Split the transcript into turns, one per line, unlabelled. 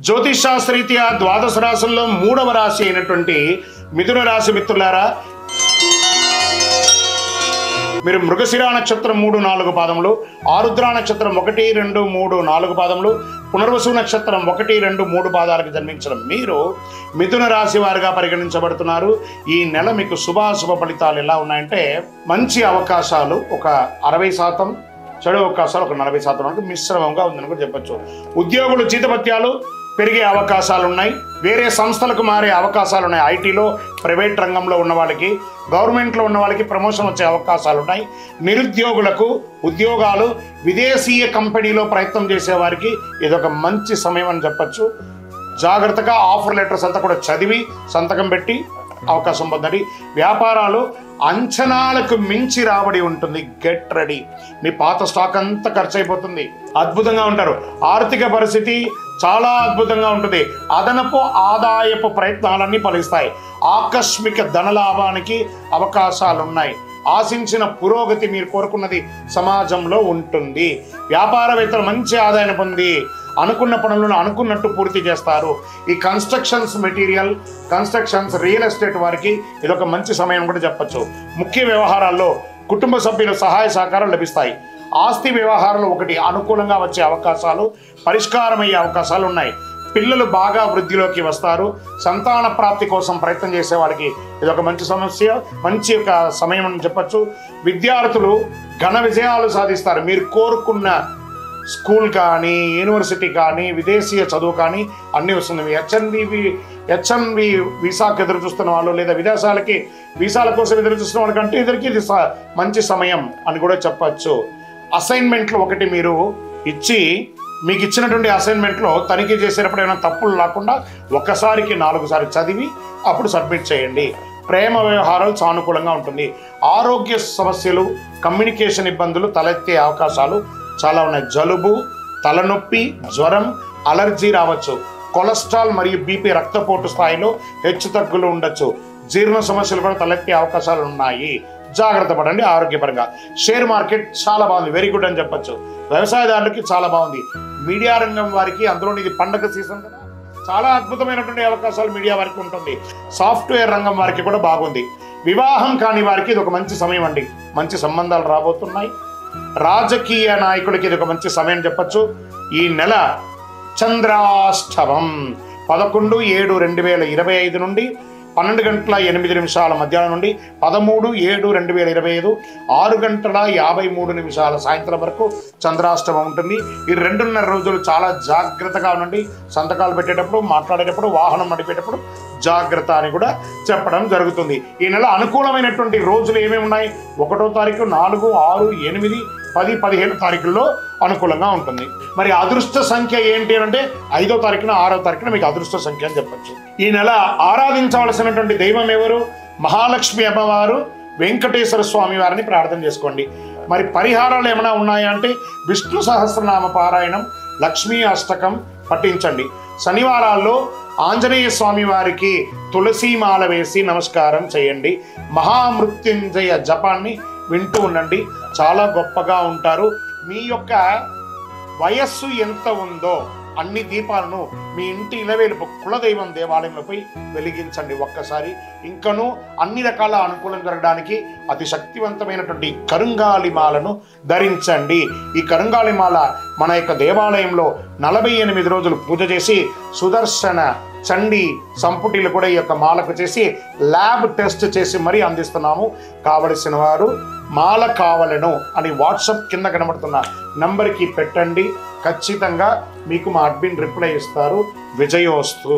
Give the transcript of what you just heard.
జ్యోతిష్ శాస్త్రరీత్యా ద్వాదశ రాశుల్లో 3వ రాశి అయినటువంటి మిథున రాశి మిత్రులారా, మీరు మృగశిర నక్షత్రం 3, 4 పాదములు, ఆరుద్ర నక్షత్రం 1, 2, 3, 4 పాదములు, పునర్వసు నక్షత్రం 1, 2, 3 పాదాలకు జన్మించిన మీరు మిథున రాశి వారిగా పరిగణించబడుతున్నారు. ఈ నెల మీకు శుభాశుభ ఫలితాలు ఎలా ఉన్నాయంటే, మంచి అవకాశాలు ఒక 60%, చెడు అవకాశాలు ఒక 40% వరకు మిశ్రమంగా ఉందని కూడా చెప్పచ్చు. ఉద్యోగులు జీతభత్యాలు పెరిగే అవకాశాలు ఉన్నాయి. వేరే సంస్థలకు మారే అవకాశాలు ఉన్నాయి. ఐటీలో, ప్రైవేట్ రంగంలో ఉన్న వాళ్ళకి, గవర్నమెంట్లో ఉన్న వాళ్ళకి ప్రమోషన్ వచ్చే అవకాశాలు ఉన్నాయి. నిరుద్యోగులకు ఉద్యోగాలు, విదేశీయ కంపెనీలో ప్రయత్నం చేసేవారికి ఇదొక మంచి సమయం అని చెప్పచ్చు. జాగ్రత్తగా ఆఫర్ లెటర్స్ అంతా కూడా చదివి సంతకం పెట్టి అవకాశం పొందండి. వ్యాపారాలు అంచనాలకు మించి రాబడి ఉంటుంది. Get ready. మీ పాత స్టాక్ అంతా ఖర్చు అయిపోతుంది. అద్భుతంగా ఉంటారు. ఆర్థిక పరిస్థితి చాలా అద్భుతంగా ఉంటుంది. అదనపు ఆదాయపు ప్రయత్నాలన్నీ ఫలిస్తాయి. ఆకస్మిక ధనలాభానికి అవకాశాలు ఉన్నాయి. ఆశించిన పురోగతి మీరు కోరుకున్నది సమాజంలో ఉంటుంది. వ్యాపారవేత్తలు మంచి ఆదాయాన్ని పొంది అనుకున్న పనులను అనుకున్నట్టు పూర్తి చేస్తారు. ఈ constructions material, constructions, real estate వారికి ఇదొక మంచి సమయం కూడా చెప్పచ్చు. ముఖ్య వ్యవహారాల్లో కుటుంబ సభ్యుల సహాయ సహకారాలు లభిస్తాయి. ఆస్తి వ్యవహారాలు ఒకటి అనుకూలంగా వచ్చే అవకాశాలు, పరిష్కారమయ్యే అవకాశాలు ఉన్నాయి. పిల్లలు బాగా వృద్ధిలోకి వస్తారు. సంతాన ప్రాప్తి కోసం ప్రయత్నం చేసే వాళ్ళకి ఇదొక మంచి ఒక సమయం అని చెప్పచ్చు. విద్యార్థులు ఘన విజయాలు సాధిస్తారు. మీరు కోరుకున్న స్కూల్ కానీ, యూనివర్సిటీ కానీ, విదేశీయ చదువు కానీ అన్నీ వస్తుంది. హెచ్ఎన్వి వీసాకు ఎదురు చూస్తున్న వాళ్ళు, లేదా విదేశాలకి వీసాల కోసం ఎదురు చూస్తున్న వాళ్ళకంటే ఇద్దరికి ఇది మంచి సమయం అని కూడా చెప్పచ్చు. అసైన్మెంట్లు ఒకటి మీరు ఇచ్చి, మీకు ఇచ్చినటువంటి అసైన్మెంట్లో తనిఖీ చేసేటప్పుడు ఏమైనా తప్పులు లేకుండా ఒక్కసారికి 4 సార్లు చదివి అప్పుడు సబ్మిట్ చేయండి. ప్రేమ వ్యవహారాలు సానుకూలంగా ఉంటుంది. ఆరోగ్య సమస్యలు, కమ్యూనికేషన్ ఇబ్బందులు తలెత్తే అవకాశాలు చాలా ఉన్నాయి. జలుబు, తలనొప్పి, జ్వరం, అలర్జీ రావచ్చు. కొలెస్ట్రాల్ మరియు బీపీ రక్తపోటు స్థాయిలో హెచ్చు తగ్గులు ఉండొచ్చు. జీర్ణ సమస్యలు కూడా తలెత్తే అవకాశాలు ఉన్నాయి. జాగ్రత్త పడండి ఆరోగ్యపరంగా. షేర్ మార్కెట్ చాలా బాగుంది, వెరీ గుడ్ అని చెప్పచ్చు. వ్యవసాయదారులకి చాలా బాగుంది. మీడియా రంగం వారికి, అందులో ఇది పండగ సీజన్ కదా, చాలా అద్భుతమైనటువంటి అవకాశాలు మీడియా వారికి ఉంటుంది. సాఫ్ట్వేర్ రంగం వారికి కూడా బాగుంది. వివాహం కాని వారికి ఇది ఒక మంచి సమయం అండి. మంచి సంబంధాలు రాబోతున్నాయి. రాజకీయ నాయకులకి ఇది ఒక మంచి సమయం చెప్పచ్చు. ఈ నెల చంద్రాష్టమం 11/7/2025 నుండి 12:08 మధ్యాహ్నం నుండి 13/7/2025 6:53 సాయంత్రం వరకు చంద్రాష్టమం ఉంటుంది. ఈ 2.5 రోజులు చాలా జాగ్రత్తగా ఉండండి. సంతకాలు పెట్టేటప్పుడు, మాట్లాడేటప్పుడు, వాహనం నడిపేటప్పుడు జాగ్రత్త అని కూడా చెప్పడం జరుగుతుంది. ఈ నెల అనుకూలమైనటువంటి రోజులు ఏమేమి ఉన్నాయి? 1వ తారీఖు, 4, 6, 8, 10, 15 తారీఖుల్లో అనుకూలంగా ఉంటుంది. మరి అదృష్ట సంఖ్య ఏంటి అంటే 5వ తారీఖున, 6వ తారీఖున మీకు అదృష్ట సంఖ్య అని చెప్పచ్చు. ఈ నెల ఆరాధించవలసినటువంటి దైవం ఎవరు? మహాలక్ష్మి అమ్మవారు, వెంకటేశ్వర స్వామి వారిని ప్రార్థన చేసుకోండి. మరి పరిహారాలు ఏమైనా ఉన్నాయా అంటే విష్ణు సహస్రనామ పారాయణం, లక్ష్మీ అష్టకం పఠించండి. శనివారాల్లో ఆంజనేయ స్వామి వారికి తులసీమాల వేసి నమస్కారం చేయండి. మహామృత్యుంజయ జపాన్ని వింటూ ఉండండి. చాలా గొప్పగా ఉంటారు. మీ యొక్క వయస్సు ఎంత ఉందో అన్ని దీపాలను మీ ఇంటి ఇలవేలుపు కులదైవం దేవాలయంలోపై వెలిగించండి ఒక్కసారి. ఇంకనూ అన్ని రకాల అనుకూలం జరగడానికి అతి శక్తివంతమైనటువంటి కరుంగాలిమాలను ధరించండి. ఈ కరుంగాలిమాల మన యొక్క దేవాలయంలో 48 రోజులు పూజ చేసి సుదర్శన చండీ సంపుటిలు కూడా ఈ యొక్క మాలకు చేసి ల్యాబ్ టెస్ట్ చేసి మరీ అందిస్తున్నాము. కావలసిన వారు మాల కావలను అని వాట్సాప్ కింద కనబడుతున్న నంబర్కి పెట్టండి. ఖచ్చితంగా మీకు మా అడ్మిన్ రిప్లై ఇస్తారు. విజయోస్తు.